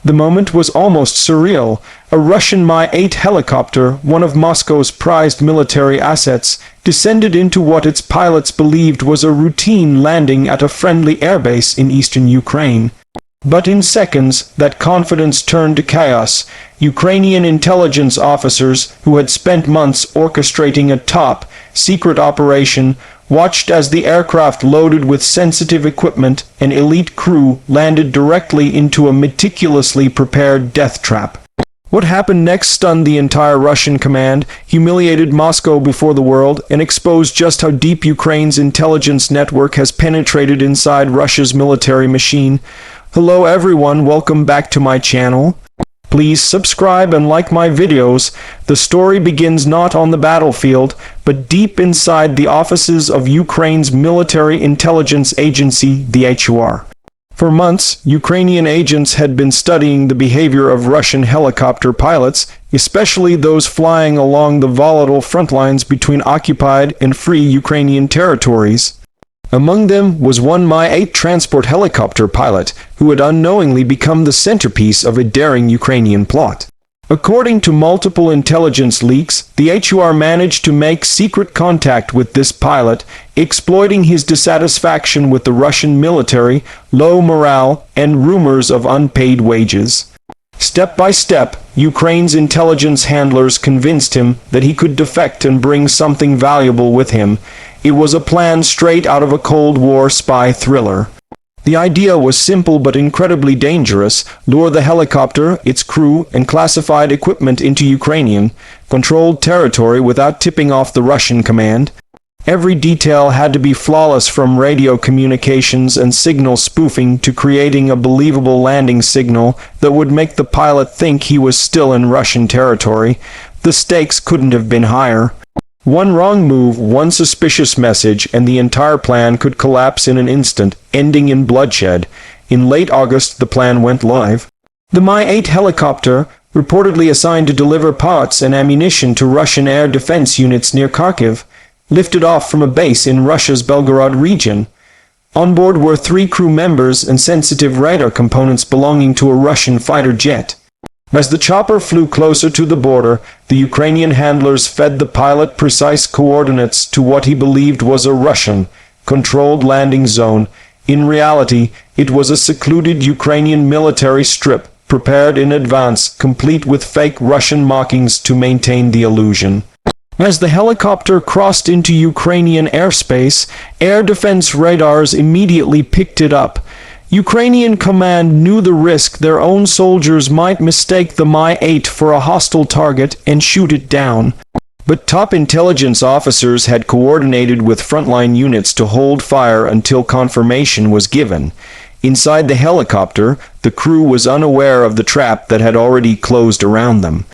The moment was almost surreal. A Russian Mi-8 helicopter, one of Moscow's prized military assets, descended into what its pilots believed was a routine landing at a friendly airbase in eastern Ukraine. But in seconds, that confidence turned to chaos. Ukrainian intelligence officers, who had spent months orchestrating a top-secret operation, watched as the aircraft loaded with sensitive equipment and elite crew landed directly into a meticulously prepared death trap. What happened next stunned the entire Russian command, humiliated Moscow before the world, and exposed just how deep Ukraine's intelligence network has penetrated inside Russia's military machine. Hello everyone, welcome back to my channel. Please subscribe and like my videos. The story begins not on the battlefield, but deep inside the offices of Ukraine's military intelligence agency, the HUR. For months, Ukrainian agents had been studying the behavior of Russian helicopter pilots, especially those flying along the volatile front lines between occupied and free Ukrainian territories. Among them was one Mi-8 transport helicopter pilot, who had unknowingly become the centerpiece of a daring Ukrainian plot. According to multiple intelligence leaks, the HUR managed to make secret contact with this pilot, exploiting his dissatisfaction with the Russian military, low morale, and rumors of unpaid wages. Step by step, Ukraine's intelligence handlers convinced him that he could defect and bring something valuable with him. It was a plan straight out of a Cold War spy thriller. The idea was simple but incredibly dangerous: lure the helicopter, its crew, and classified equipment into Ukrainian controlled territory without tipping off the Russian command. Every detail had to be flawless, from radio communications and signal spoofing to creating a believable landing signal that would make the pilot think he was still in Russian territory. The stakes couldn't have been higher. One wrong move, one suspicious message, and the entire plan could collapse in an instant, ending in bloodshed. In late August, the plan went live. The Mi-8 helicopter, reportedly assigned to deliver parts and ammunition to Russian air defense units near Kharkiv, lifted off from a base in Russia's Belgorod region. On board were 3 crew members and sensitive radar components belonging to a Russian fighter jet. As the chopper flew closer to the border, the Ukrainian handlers fed the pilot precise coordinates to what he believed was a Russian-controlled landing zone. In reality, it was a secluded Ukrainian military strip, prepared in advance, complete with fake Russian markings to maintain the illusion. As the helicopter crossed into Ukrainian airspace, air defense radars immediately picked it up. Ukrainian command knew the risk. Their own soldiers might mistake the Mi-8 for a hostile target and shoot it down. But top intelligence officers had coordinated with frontline units to hold fire until confirmation was given. Inside the helicopter, the crew was unaware of the trap that had already closed around them.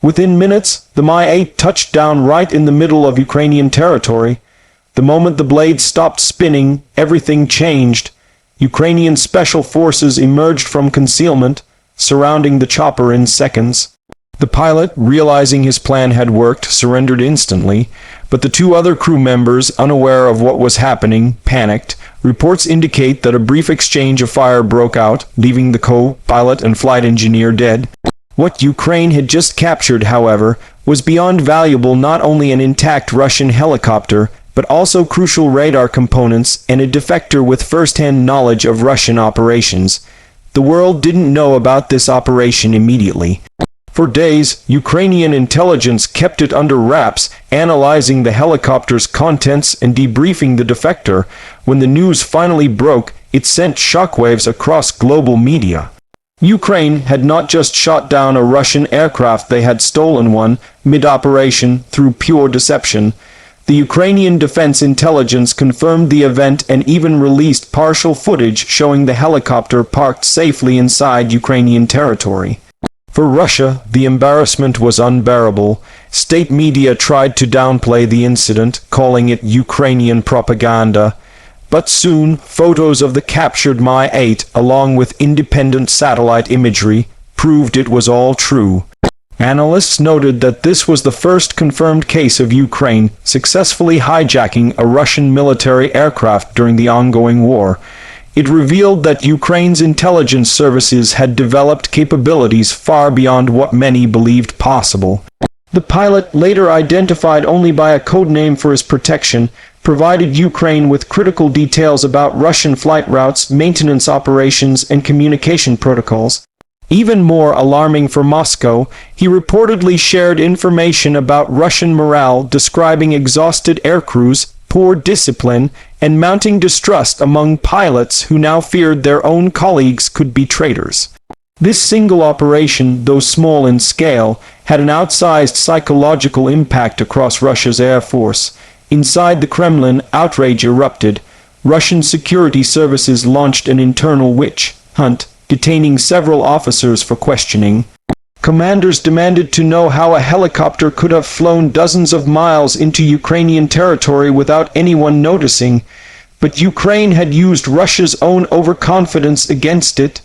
Within minutes, the Mi-8 touched down right in the middle of Ukrainian territory. The moment the blades stopped spinning, everything changed. Ukrainian special forces emerged from concealment, surrounding the chopper in seconds. The pilot, realizing his plan had worked, surrendered instantly, but the 2 other crew members, unaware of what was happening, panicked. Reports indicate that a brief exchange of fire broke out, leaving the co-pilot and flight engineer dead. What Ukraine had just captured, however, was beyond valuable: not only an intact Russian helicopter, but also crucial radar components and a defector with first-hand knowledge of Russian operations. The world didn't know about this operation immediately. For days, Ukrainian intelligence kept it under wraps, analyzing the helicopter's contents and debriefing the defector. When the news finally broke, it sent shockwaves across global media. Ukraine had not just shot down a Russian aircraft, they had stolen one, mid-operation, through pure deception. The Ukrainian Defense Intelligence confirmed the event and even released partial footage showing the helicopter parked safely inside Ukrainian territory. For Russia, the embarrassment was unbearable. State media tried to downplay the incident, calling it Ukrainian propaganda. But soon, photos of the captured Mi-8, along with independent satellite imagery, proved it was all true. Analysts noted that this was the first confirmed case of Ukraine successfully hijacking a Russian military aircraft during the ongoing war. It revealed that Ukraine's intelligence services had developed capabilities far beyond what many believed possible. The pilot, later identified only by a codename for his protection, provided Ukraine with critical details about Russian flight routes, maintenance operations, and communication protocols. Even more alarming for Moscow, he reportedly shared information about Russian morale, describing exhausted aircrews, poor discipline, and mounting distrust among pilots who now feared their own colleagues could be traitors. This single operation, though small in scale, had an outsized psychological impact across Russia's air force. Inside the Kremlin, outrage erupted. Russian security services launched an internal witch hunt, detaining several officers for questioning. Commanders demanded to know how a helicopter could have flown dozens of miles into Ukrainian territory without anyone noticing, but Ukraine had used Russia's own overconfidence against it.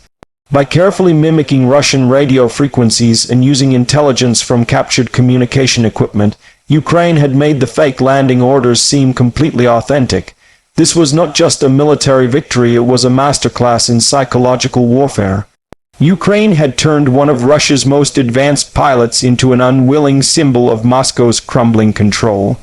By carefully mimicking Russian radio frequencies and using intelligence from captured communication equipment, Ukraine had made the fake landing orders seem completely authentic. This was not just a military victory, it was a masterclass in psychological warfare. Ukraine had turned one of Russia's most advanced pilots into an unwilling symbol of Moscow's crumbling control.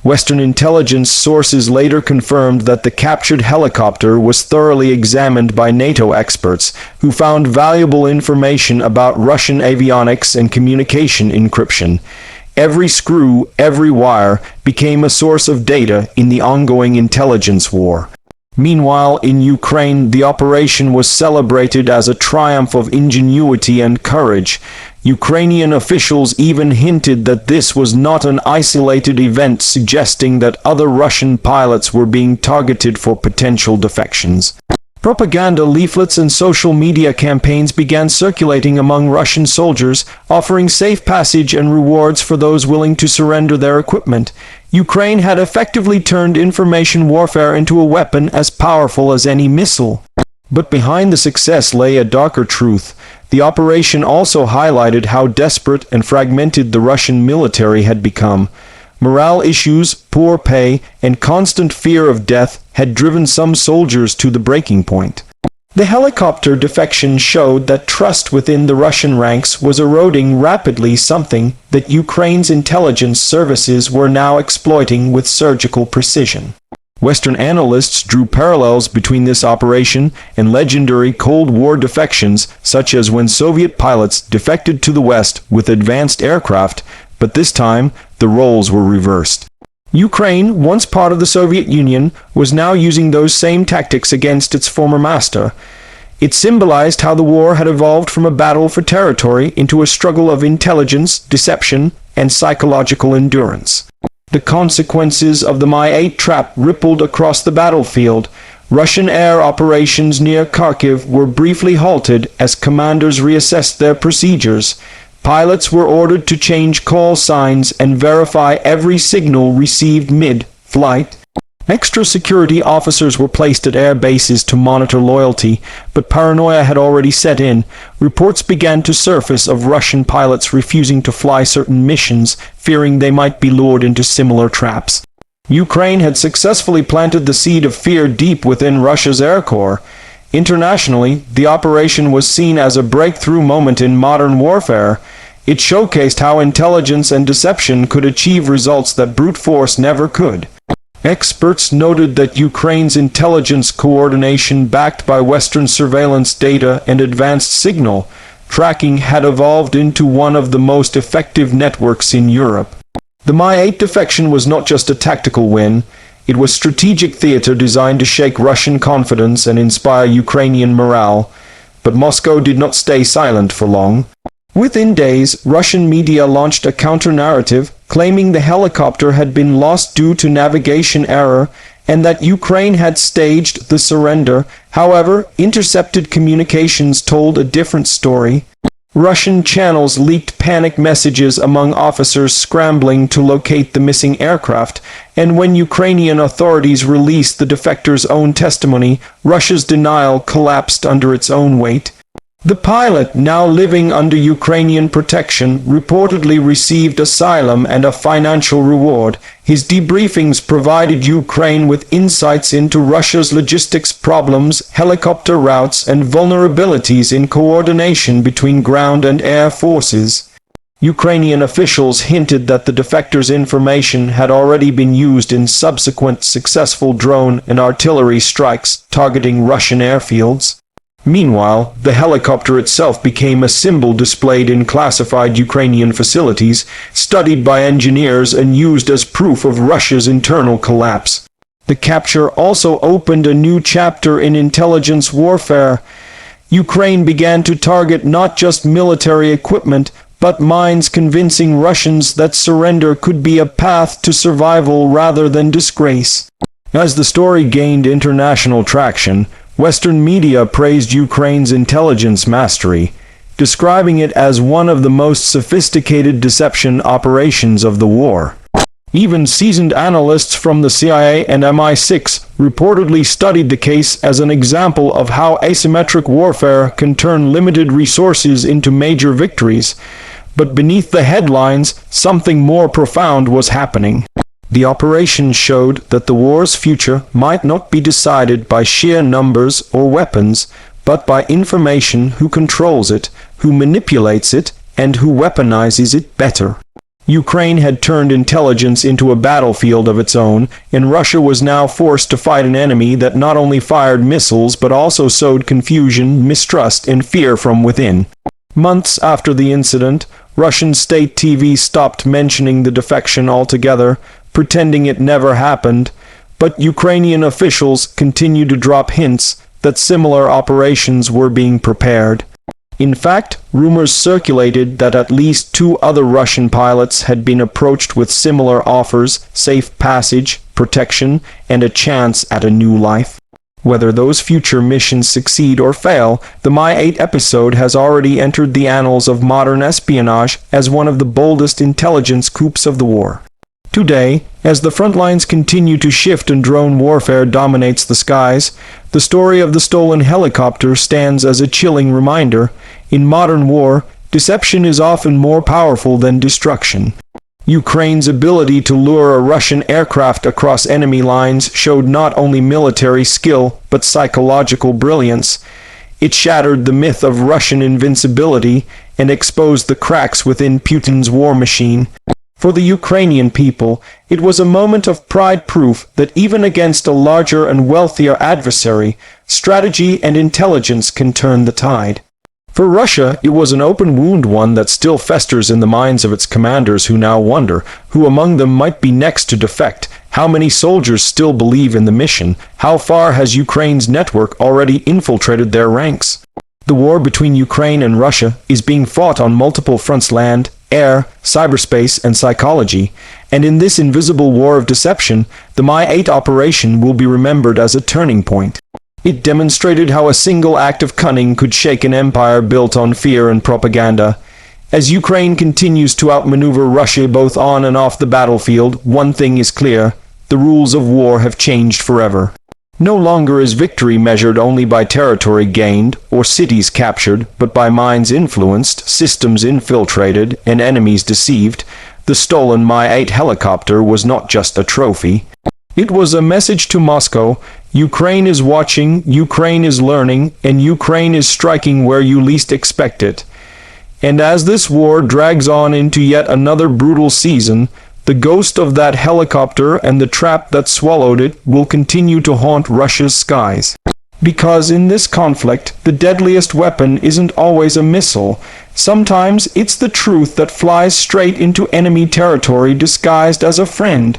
Western intelligence sources later confirmed that the captured helicopter was thoroughly examined by NATO experts, who found valuable information about Russian avionics and communication encryption. Every screw, every wire, became a source of data in the ongoing intelligence war. Meanwhile, in Ukraine, the operation was celebrated as a triumph of ingenuity and courage. Ukrainian officials even hinted that this was not an isolated event, suggesting that other Russian pilots were being targeted for potential defections. Propaganda leaflets and social media campaigns began circulating among Russian soldiers, offering safe passage and rewards for those willing to surrender their equipment. Ukraine had effectively turned information warfare into a weapon as powerful as any missile. But behind the success lay a darker truth. The operation also highlighted how desperate and fragmented the Russian military had become. Morale issues, poor pay, and constant fear of death had driven some soldiers to the breaking point. The helicopter defection showed that trust within the Russian ranks was eroding rapidly, something that Ukraine's intelligence services were now exploiting with surgical precision. Western analysts drew parallels between this operation and legendary Cold War defections, such as when Soviet pilots defected to the West with advanced aircraft, but this time the roles were reversed. Ukraine, once part of the Soviet Union, was now using those same tactics against its former master. It symbolized how the war had evolved from a battle for territory into a struggle of intelligence, deception, and psychological endurance. The consequences of the Mi-8 trap rippled across the battlefield. Russian air operations near Kharkiv were briefly halted as commanders reassessed their procedures. Pilots were ordered to change call signs and verify every signal received mid-flight. Extra security officers were placed at air bases to monitor loyalty, but paranoia had already set in. Reports began to surface of Russian pilots refusing to fly certain missions, fearing they might be lured into similar traps. Ukraine had successfully planted the seed of fear deep within Russia's Air Corps. Internationally, the operation was seen as a breakthrough moment in modern warfare. It showcased how intelligence and deception could achieve results that brute force never could. Experts noted that Ukraine's intelligence coordination, backed by Western surveillance data and advanced signal tracking, had evolved into one of the most effective networks in Europe. The Mi-8 defection was not just a tactical win. It was strategic theater designed to shake Russian confidence and inspire Ukrainian morale. But Moscow did not stay silent for long. Within days, Russian media launched a counter-narrative claiming the helicopter had been lost due to navigation error and that Ukraine had staged the surrender. However, intercepted communications told a different story. Russian channels leaked panic messages among officers scrambling to locate the missing aircraft, and when Ukrainian authorities released the defector's own testimony, Russia's denial collapsed under its own weight. The pilot, now living under Ukrainian protection, reportedly received asylum and a financial reward. His debriefings provided Ukraine with insights into Russia's logistics problems, helicopter routes, and vulnerabilities in coordination between ground and air forces. Ukrainian officials hinted that the defectors' information had already been used in subsequent successful drone and artillery strikes targeting Russian airfields. Meanwhile, the helicopter itself became a symbol displayed in classified Ukrainian facilities, studied by engineers and used as proof of Russia's internal collapse. The capture also opened a new chapter in intelligence warfare. Ukraine began to target not just military equipment, but mines, convincing Russians that surrender could be a path to survival rather than disgrace. As the story gained international traction, Western media praised Ukraine's intelligence mastery, describing it as one of the most sophisticated deception operations of the war. Even seasoned analysts from the CIA and MI6 reportedly studied the case as an example of how asymmetric warfare can turn limited resources into major victories. But beneath the headlines, something more profound was happening. The operation showed that the war's future might not be decided by sheer numbers or weapons, but by information: who controls it, who manipulates it, and who weaponizes it better. Ukraine had turned intelligence into a battlefield of its own, and Russia was now forced to fight an enemy that not only fired missiles but also sowed confusion, mistrust, and fear from within. Months after the incident, Russian state TV stopped mentioning the defection altogether, pretending it never happened, but Ukrainian officials continued to drop hints that similar operations were being prepared. In fact, rumors circulated that at least 2 other Russian pilots had been approached with similar offers: safe passage, protection, and a chance at a new life. Whether those future missions succeed or fail, the My-8 episode has already entered the annals of modern espionage as one of the boldest intelligence coups of the war. Today, as the front lines continue to shift and drone warfare dominates the skies, the story of the stolen helicopter stands as a chilling reminder. In modern war, deception is often more powerful than destruction. Ukraine's ability to lure a Russian aircraft across enemy lines showed not only military skill, but psychological brilliance. It shattered the myth of Russian invincibility and exposed the cracks within Putin's war machine. For the Ukrainian people, it was a moment of pride, proof that even against a larger and wealthier adversary, strategy and intelligence can turn the tide. For Russia, it was an open wound, one that still festers in the minds of its commanders, who now wonder who among them might be next to defect. How many soldiers still believe in the mission? How far has Ukraine's network already infiltrated their ranks? The war between Ukraine and Russia is being fought on multiple fronts: land, air, cyberspace, and psychology. And in this invisible war of deception, the My-8 operation will be remembered as a turning point. It demonstrated how a single act of cunning could shake an empire built on fear and propaganda. As Ukraine continues to outmaneuver Russia both on and off the battlefield, one thing is clear: the rules of war have changed forever. No longer is victory measured only by territory gained or cities captured, but by minds influenced, systems infiltrated, and enemies deceived. The stolen My-8 helicopter was not just a trophy. It was a message to Moscow: Ukraine is watching, Ukraine is learning, and Ukraine is striking where you least expect it. And as this war drags on into yet another brutal season, the ghost of that helicopter and the trap that swallowed it will continue to haunt Russia's skies. Because in this conflict, the deadliest weapon isn't always a missile. Sometimes it's the truth that flies straight into enemy territory disguised as a friend.